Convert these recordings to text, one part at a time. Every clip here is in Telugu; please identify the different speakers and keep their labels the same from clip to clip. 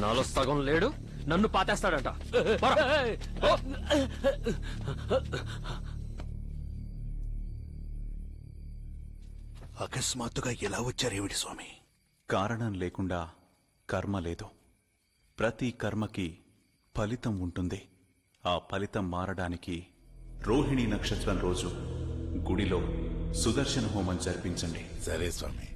Speaker 1: నాలో సగం లేడు, నన్ను పాతేస్తాడంట.
Speaker 2: అకస్మాత్తుగా ఎలా వచ్చారేమిటి స్వామి?
Speaker 3: కారణం లేకుండా కర్మ లేదు. ప్రతి కర్మకి ఫలితం ఉంటుంది. ఆ ఫలితం మారడానికి రోహిణి నక్షత్రం రోజు గుడిలో సుదర్శన హోమం జరిపించండి.
Speaker 2: సరే స్వామి.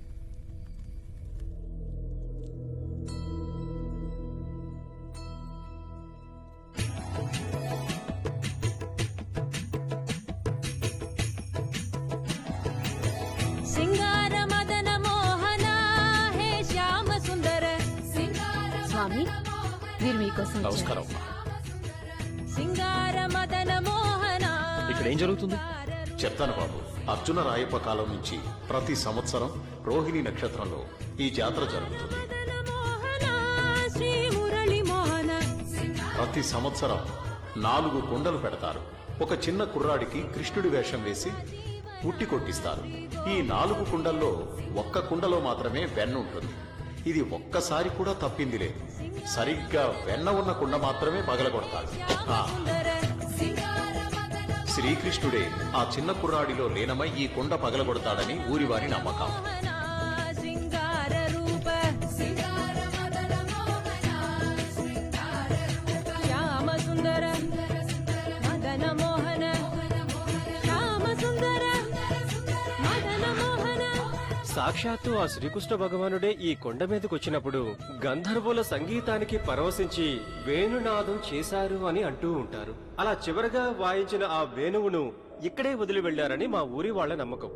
Speaker 4: స్వామి, వీరు మీకోసం.
Speaker 1: నమస్కారం. ఇక్కడ ఏం జరుగుతుంది?
Speaker 5: చెప్తాను బాబు. అర్జున రాయప్ప కాలం నుంచి ప్రతి సంవత్సరం రోహిణి నక్షత్రంలో ఈ జాతర జరుగుతుంది. ప్రతి సంవత్సరం 4 కుండలు పెడతారు. ఒక చిన్న కుర్రాడికి కృష్ణుడి వేషం వేసి పుట్టి కొట్టిస్తారు. ఈ 4 కుండల్లో ఒక్క కుండలో మాత్రమే వెన్న ఉంటుంది. ఇది ఒక్కసారి కూడా తప్పింది లేదు. సరిగ్గా వెన్న ఉన్న కుండ మాత్రమే పగలగొడతాడు. శ్రీకృష్ణుడే ఆ చిన్న కుర్రాడిలో లీనమై ఈ కుండ పగలగొడతాడని ఊరివారి నమ్మకం.
Speaker 1: సాక్షాత్తు ఆ శ్రీకృష్ణ భగవానుడే ఈ కొండ మీదకి వచ్చినప్పుడు గంధర్వుల సంగీతానికి పరవశించి వేణునాదం చేశారు అని అంటూ ఉంటారు. అలా చివరగా వాయించిన ఆ వేణువును ఇక్కడే వదిలి వెళ్లారని మా ఊరి వాళ్ల నమ్మకం.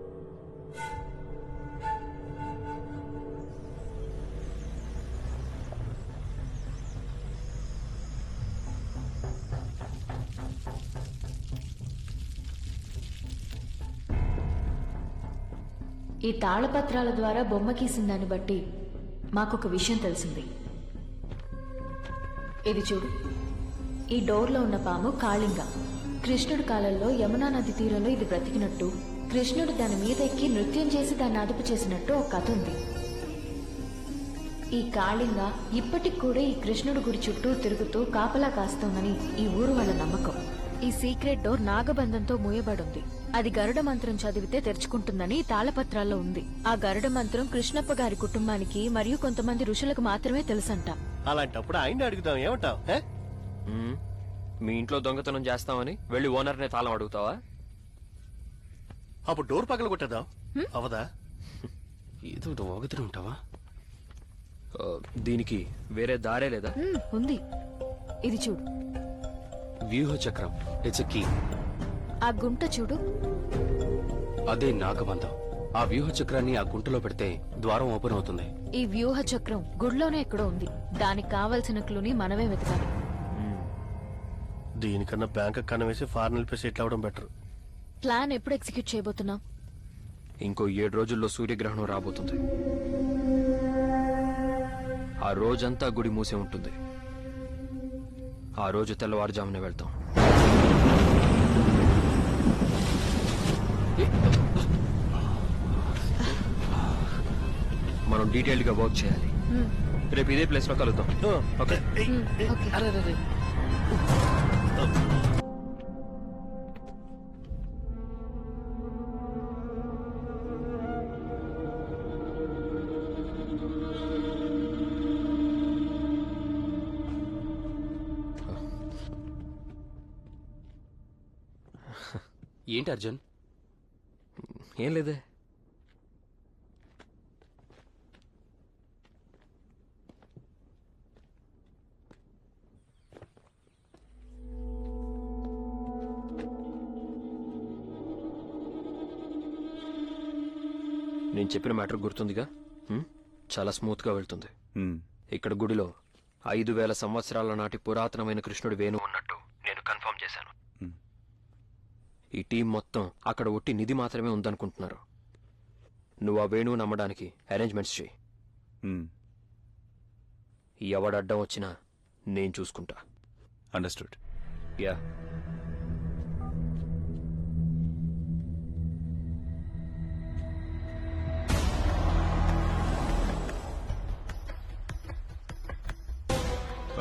Speaker 6: ఈ తాళపత్రాల ద్వారా బొమ్మ గీసిన దాన్ని బట్టి మాకొక విషయం తెలిసింది. ఇది చూడు, ఈ డోర్లో ఉన్న పాము కాళింగ. కృష్ణుడి కాలంలో యమునా నది తీరంలో ఇది బ్రతికినట్టు, కృష్ణుడు దాని మీద ఎక్కి నృత్యం చేసి దాన్ని అదుపు చేసినట్టు ఒక కథ ఉంది. ఈ కాళింగ ఇప్పటికి కూడా ఈ కృష్ణుడి గుడి చుట్టూ తిరుగుతూ కాపలా కాస్తోందని ఈ ఊరు వాళ్ళ నమ్మకం. ఈ సీక్రెట్ డోర్ నాగబంధంతో మూయబడుంది. అది గరుడ మంత్రం చదివితే తెరుచుకుంటుందని తాళపత్రాల్లో ఉంది. ఆ గరుడ మంత్రం కృష్ణప్ప గారి కుటుంబానికి మరియు కొంతమంది ఋషులకు మాత్రమే తెలుసంట.
Speaker 7: అలాంటప్పుడు ఆయన అడుగుతాం, ఏమంటావు?
Speaker 1: మీ ఇంట్లో దొంగతనం చేస్తామని వెళ్ళి ఓనర్నే తాళం అడుగుతావా?
Speaker 7: అప్పుడు డోర్ పగల కొట్టేద్దాం, అవదా?
Speaker 1: ఏదో ఒకటి ఉంటావా? దీనికి వేరే దారే లేదా?
Speaker 6: ఉంది, ఇది చూడు.
Speaker 1: వ్యూహ చక్రం, ఇట్స్ కీ.
Speaker 6: ఆ గుంట చూడు,
Speaker 1: అదే నాగబంధం. ఆ వ్యూహ చక్రాన్ని ఆ గుంటలో పెడితే ద్వారం ఓపెన్ అవుతుంది.
Speaker 6: ఈ వ్యూహ చక్రం గుడిలోనే ఎక్కడో ఉంది. దానికి కావలసిన క్లూని మనమే వెతకాలి.
Speaker 7: దీనికన్నా బ్యాంక్ కన్నం వేసి ఫారెన్ వెళ్ళిపోయి సెటిల్ అవ్వడం బెటర్.
Speaker 6: ప్లాన్ ఎప్పుడు ఎగ్జిక్యూట్ చేయబోతున్నాం?
Speaker 1: ఇంకో 7 రోజుల్లో సూర్యగ్రహణం రాబోతుంది. ఆ రోజంతా గుడి మూసే ఉంటుంది. ఆ రోజు తెల్లవారుజామున వెళ్తాం. మనం డీటెయిల్డ్ గా వర్క్ చేయాలి. రేపు ఇదే ప్లేస్ లో కలుద్దాం. ఓకే?
Speaker 6: ఓకే.
Speaker 1: ఏంటి అర్జున్? ఏం లేదే. నేను చెప్పిన మ్యాటర్ గుర్తుందిగా? చాలా స్మూత్ గా వెళ్తుంది. ఇక్కడ గుడిలో 5000 సంవత్సరాల నాటి పురాతనమైన కృష్ణుడి వేణు ఉన్నట్టు నేను కన్ఫర్మ్ చేశాను. ఈ టీం మొత్తం అక్కడ ఒట్టి నిధి మాత్రమే ఉందనుకుంటున్నారు. నువ్వు ఆ వేణువు నమ్మడానికి అరేంజ్మెంట్స్ చేయి. ఎవడడ్డం వచ్చినా నేను చూసుకుంటా.
Speaker 3: అండర్స్టూడ్.
Speaker 1: యా.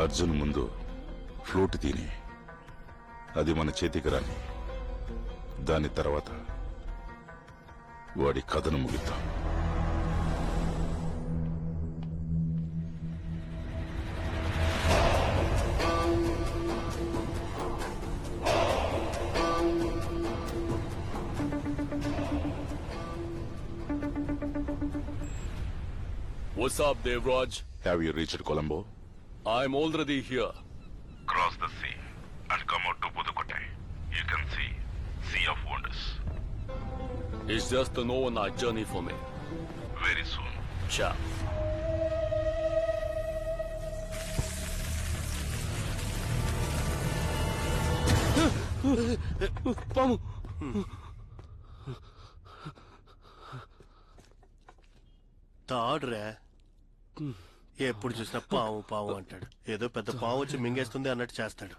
Speaker 2: అర్జున్ ముందు ఫ్లూట్ తిని అది మన చేతికి రాని, దాని తర్వాత వాడి కథను ముగిద్దాం.
Speaker 8: What's up, Devraj?
Speaker 2: Have you reached Colombo?
Speaker 8: I'm already here.
Speaker 2: Cross the sea and come out to Pudukkottai. You can see Sea of Wonders.
Speaker 8: It's just an overnight journey for me.
Speaker 2: Very soon.
Speaker 8: Ciao.
Speaker 1: పాము.
Speaker 7: తాడురా, ఎప్పుడు చూసినా పావు పావు అంటాడు. ఏదో పెద్ద పావు వచ్చి మింగేస్తుంది అన్నట్టు చేస్తాడు.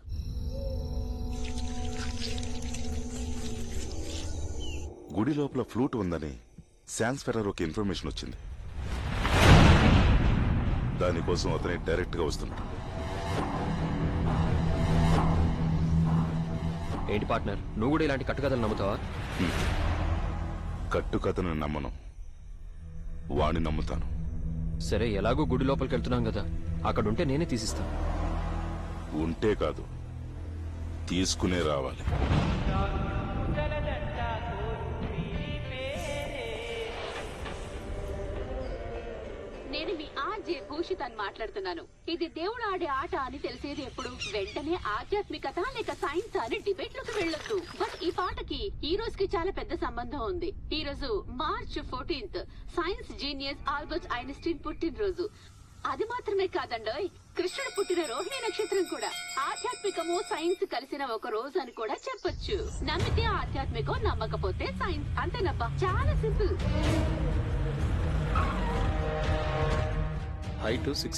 Speaker 2: గుడి లోపల ఫ్లూట్ ఉందని శాన్స్ ఫెర్రర్ ఒక ఇన్ఫర్మేషన్ వచ్చింది. దానికోసం అతనే డైరెక్ట్ గా వస్తున్నాడు.
Speaker 1: ఏంటి పార్ట్నర్, నువ్వు కూడా ఇలాంటి కట్టుకథలు నమ్ముతావా?
Speaker 2: కట్టుకథను నమ్మను, వాణ్ణి నమ్ముతాను.
Speaker 1: సరే, ఎలాగో గుడి లోపలికి వెళ్తున్నాం కదా, అక్కడుంటే నేనే తీసిస్తాను.
Speaker 2: ఉంటే కాదు, తీసుకునే రావాలి.
Speaker 4: నేను మీ ఆర్జే భూషిత్ అని మాట్లాడుతున్నాను. ఇది దేవుడు ఆడే ఆట అని తెలిసేది ఎప్పుడు? వెంటనే ఆధ్యాత్మికత లేక సైన్స్ అని డిబేట్ లోకి వెళ్ళొద్దు. బట్ ఈ పాటకి ఈ రోజుకి చాలా పెద్ద సంబంధం ఉంది. ఈ రోజు March 14th science genius Albert Einstein పుట్టినరోజు. అది మాత్రమే కాదండోయ్, కృష్ణుడు పుట్టిన రోహిణి నక్షత్రం కూడా ఆధ్యాత్మికము సైన్స్ కలిసిన ఒక రోజు అని కూడా చెప్పొచ్చు. నమ్మితే ఆధ్యాత్మికం, నమ్మకపోతే సైన్స్. అంతేనబ్బా, చాలా సింపుల్.
Speaker 5: హైట్ 6